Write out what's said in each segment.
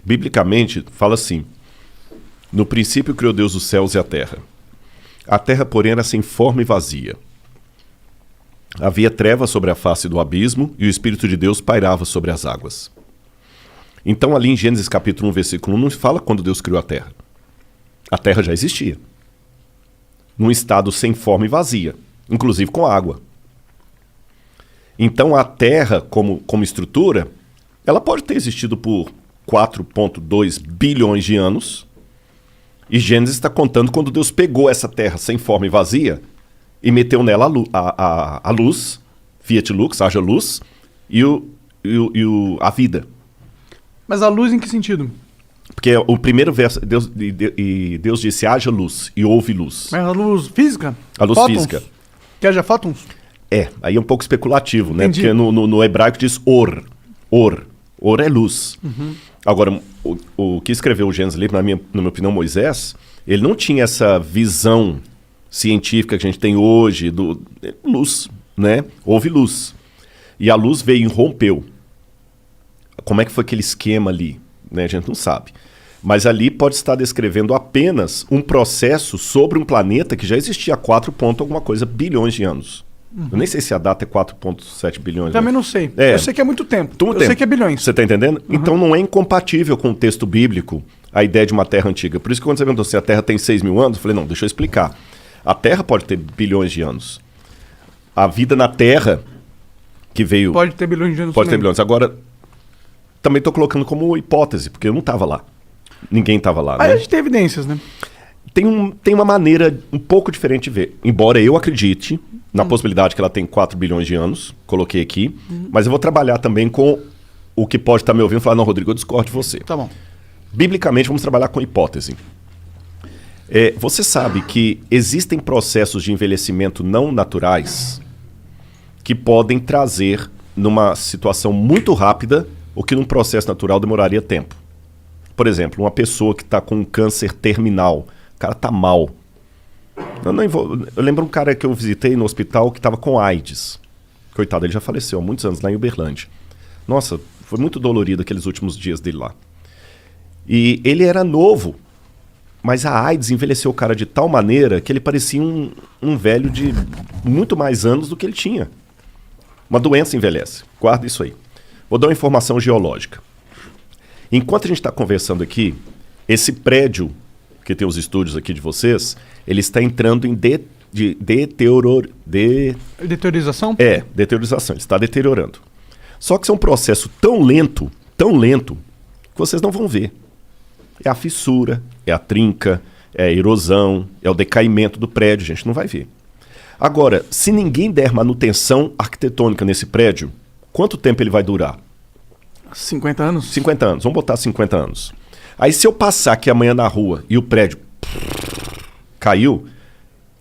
Biblicamente, fala assim: no princípio criou Deus os céus e a terra. A terra, porém, era sem forma e vazia. Havia trevas sobre a face do abismo e o Espírito de Deus pairava sobre as águas. Então, ali em Gênesis capítulo 1, versículo 1, não fala quando Deus criou a terra. A terra já existia. Num estado sem forma e vazia, inclusive com água. Então, a terra, como estrutura, ela pode ter existido por 4,2 bilhões de anos. E Gênesis está contando quando Deus pegou essa terra sem forma e vazia e meteu nela a luz, Fiat Lux, haja luz, e a vida. Mas a luz em que sentido? Porque o primeiro verso, Deus disse, haja luz, e houve luz. Mas a luz física? A luz Fótons? física. Que haja fótons? Aí é um pouco especulativo, né? Entendi. Porque no hebraico diz or. Or é luz. Uhum. Agora, o que escreveu o Gênesis ali, na minha opinião, Moisés, ele não tinha essa visão científica que a gente tem hoje, luz, né? Houve luz. E a luz veio e rompeu. Como é que foi aquele esquema ali? Né? A gente não sabe. Mas ali pode estar descrevendo apenas um processo sobre um planeta que já existia há 4 alguma coisa bilhões de anos. Uhum. Eu nem sei se a data é 4,7 bilhões. Também né? não sei. Eu sei que é muito tempo. Sei que é bilhões. Você está entendendo? Uhum. Então não é incompatível com o texto bíblico a ideia de uma terra antiga. Por isso que quando você perguntou se a Terra tem 6 mil anos, eu falei, não, deixa eu explicar. A Terra pode ter bilhões de anos. A vida na Terra que veio... Pode ter bilhões de anos Pode ter também. bilhões. Agora, também estou colocando como hipótese, porque eu não estava lá. Ninguém estava lá. Aí né? a gente tem evidências, né? Tem uma maneira um pouco diferente de ver. Embora eu acredite na possibilidade que ela tem 4 bilhões de anos, coloquei aqui, mas eu vou trabalhar também com o que pode estar me ouvindo e falar, não, Rodrigo, eu discordo de você. Tá bom. Biblicamente, vamos trabalhar com hipótese. Você sabe que existem processos de envelhecimento não naturais que podem trazer, numa situação muito rápida, o que num processo natural demoraria tempo. Por exemplo, uma pessoa que está com um câncer terminal, o cara está mal. Eu lembro um cara que eu visitei no hospital que estava com AIDS. Coitado, ele já faleceu há muitos anos lá em Uberlândia. Nossa, foi muito dolorido aqueles últimos dias dele lá. E ele era novo, mas a AIDS envelheceu o cara de tal maneira que ele parecia um velho de muito mais anos do que ele tinha. Uma doença envelhece. Guarda isso aí. Vou dar uma informação geológica. Enquanto a gente está conversando aqui, esse prédio, que tem os estúdios aqui de vocês, ele está entrando em Deteriorização? Deteriorização. Ele está deteriorando. Só que isso é um processo tão lento, que vocês não vão ver. É a fissura, é a trinca, é a erosão, é o decaimento do prédio, a gente não vai ver. Agora, se ninguém der manutenção arquitetônica nesse prédio, quanto tempo ele vai durar? 50 anos? 50 anos, vamos botar 50 anos. Aí se eu passar aqui amanhã na rua e o prédio caiu,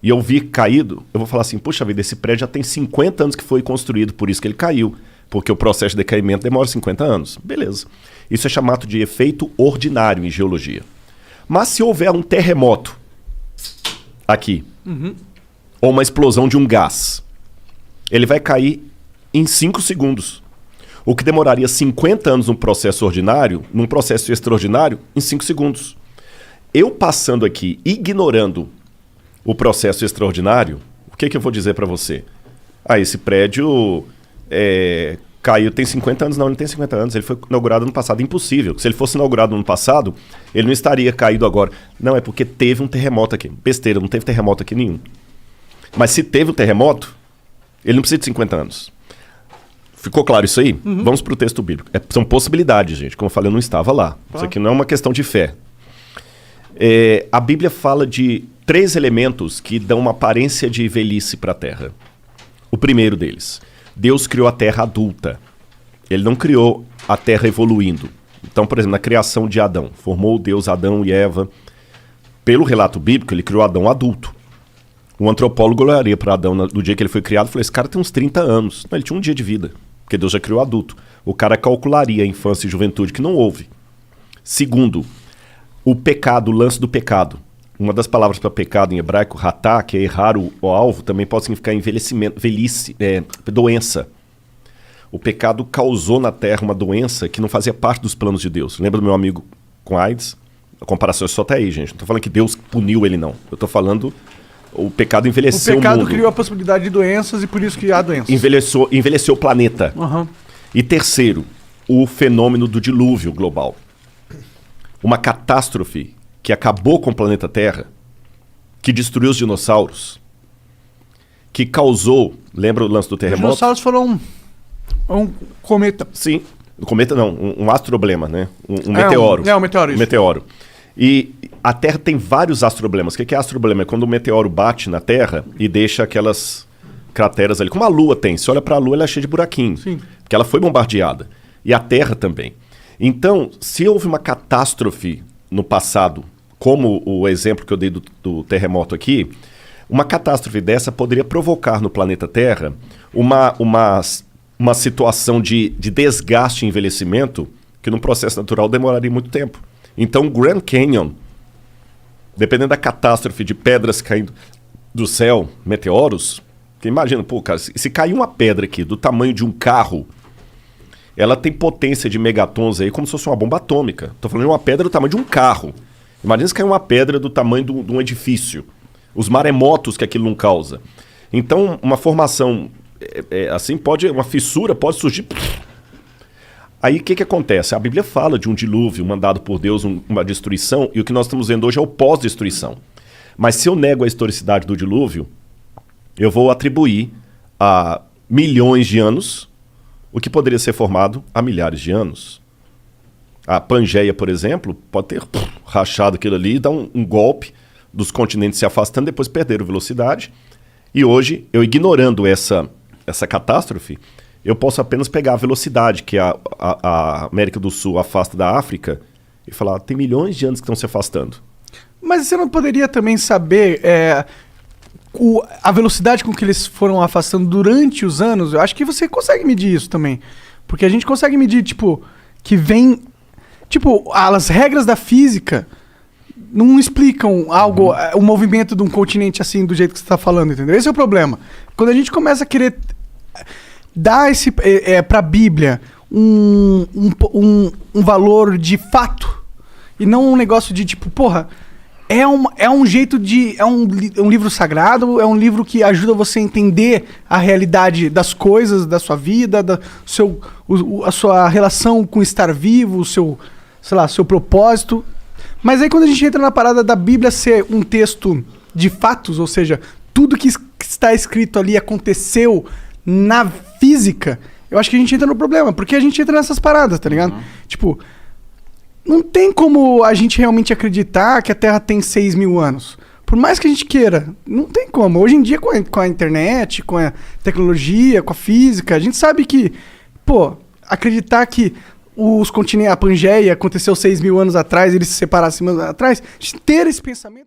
e eu vi caído, eu vou falar assim, puxa vida, esse prédio já tem 50 anos que foi construído, por isso que ele caiu, porque o processo de decaimento demora 50 anos. Beleza. Isso é chamado de efeito ordinário em geologia. Mas se houver um terremoto aqui, ou uma explosão de um gás, ele vai cair em 5 segundos. O que demoraria 50 anos num processo ordinário, num processo extraordinário, em 5 segundos. Eu passando aqui, ignorando o processo extraordinário, o que eu vou dizer para você? Esse prédio caiu, tem 50 anos. Não, ele não tem 50 anos, ele foi inaugurado no passado. Impossível. Se ele fosse inaugurado no ano passado, ele não estaria caído agora. Não, é porque teve um terremoto aqui. Besteira, não teve terremoto aqui nenhum. Mas se teve um terremoto, ele não precisa de 50 anos. Ficou claro isso aí? Vamos para o texto bíblico. São possibilidades, gente. Como eu falei, eu não estava lá. Isso aqui não é uma questão de fé. A Bíblia fala de 3 elementos que dão uma aparência de velhice para a Terra. O primeiro deles, Deus criou a Terra adulta. Ele não criou a Terra evoluindo. Então, por exemplo, na criação de Adão, formou Deus Adão e Eva. Pelo relato bíblico, ele criou Adão adulto. O antropólogo olharia para Adão no dia que ele foi criado e falou, esse cara tem uns 30 anos. Não, ele tinha um dia de vida, porque Deus já criou adulto. O cara calcularia a infância e juventude, que não houve. Segundo, o pecado, o lance do pecado. Uma das palavras para pecado em hebraico, ratá, que é errar o alvo, também pode significar envelhecimento, velhice, doença. O pecado causou na Terra uma doença que não fazia parte dos planos de Deus. Lembra do meu amigo com AIDS? A comparação é só até aí, gente. Não estou falando que Deus puniu ele, não. Eu estou falando o pecado envelheceu o mundo. O pecado criou a possibilidade de doenças e por isso que há doenças. Envelheceu o planeta. Uhum. E terceiro, o fenômeno do dilúvio global. Uma catástrofe que acabou com o planeta Terra, que destruiu os dinossauros, que causou... Lembra o lance do terremoto? Os dinossauros foram um cometa. Sim. Um cometa não, um astroblema, né? Um meteoro. Um meteoro, isso. Um meteoro. E a Terra tem vários astroblemas. O que é astroblema? É quando o meteoro bate na Terra e deixa aquelas crateras ali. Como a Lua tem. Se olha para a Lua, ela é cheia de buraquinho. Sim. Porque ela foi bombardeada. E a Terra também. Então, se houve uma catástrofe no passado, como o exemplo que eu dei do terremoto aqui, uma catástrofe dessa poderia provocar no planeta Terra uma situação de desgaste e envelhecimento que num processo natural demoraria muito tempo. Então o Grand Canyon, dependendo da catástrofe de pedras caindo do céu, meteoros, que imagina, pô, cara, se cair uma pedra aqui do tamanho de um carro, ela tem potência de megatons aí como se fosse uma bomba atômica. Tô falando de uma pedra do tamanho de um carro. Imagina se cair uma pedra do tamanho de um edifício. Os maremotos que aquilo não causa. Então, uma formação assim uma fissura pode surgir. Aí o que acontece? A Bíblia fala de um dilúvio mandado por Deus, uma destruição, e o que nós estamos vendo hoje é o pós-destruição. Mas se eu nego a historicidade do dilúvio, eu vou atribuir a milhões de anos o que poderia ser formado há milhares de anos. A Pangeia, por exemplo, pode ter rachado aquilo ali e dar um golpe dos continentes se afastando, depois perderam velocidade. E hoje, eu ignorando essa catástrofe, eu posso apenas pegar a velocidade que a América do Sul afasta da África e falar, tem milhões de anos que estão se afastando. Mas você não poderia também saber a velocidade com que eles foram afastando durante os anos? Eu acho que você consegue medir isso também. Porque a gente consegue medir, tipo, que vem... Tipo, as regras da física não explicam algo, o movimento de um continente assim, do jeito que você está falando, entendeu? Esse é o problema. Quando a gente começa a querer dar para a Bíblia um valor de fato e não um negócio de tipo, porra, é um jeito de... É um livro sagrado, é um livro que ajuda você a entender a realidade das coisas, da sua vida, a sua relação com estar vivo, o seu, sei lá, seu propósito. Mas aí quando a gente entra na parada da Bíblia ser um texto de fatos, ou seja, tudo que está escrito ali aconteceu na física, eu acho que a gente entra no problema, porque a gente entra nessas paradas, tá ligado? Tipo, não tem como a gente realmente acreditar que a Terra tem 6.000 anos. Por mais que a gente queira, não tem como. Hoje em dia, com a internet, com a tecnologia, com a física, a gente sabe que, pô, acreditar que a Pangeia aconteceu 6.000 anos atrás, eles se separaram 6.000 anos atrás, ter esse pensamento...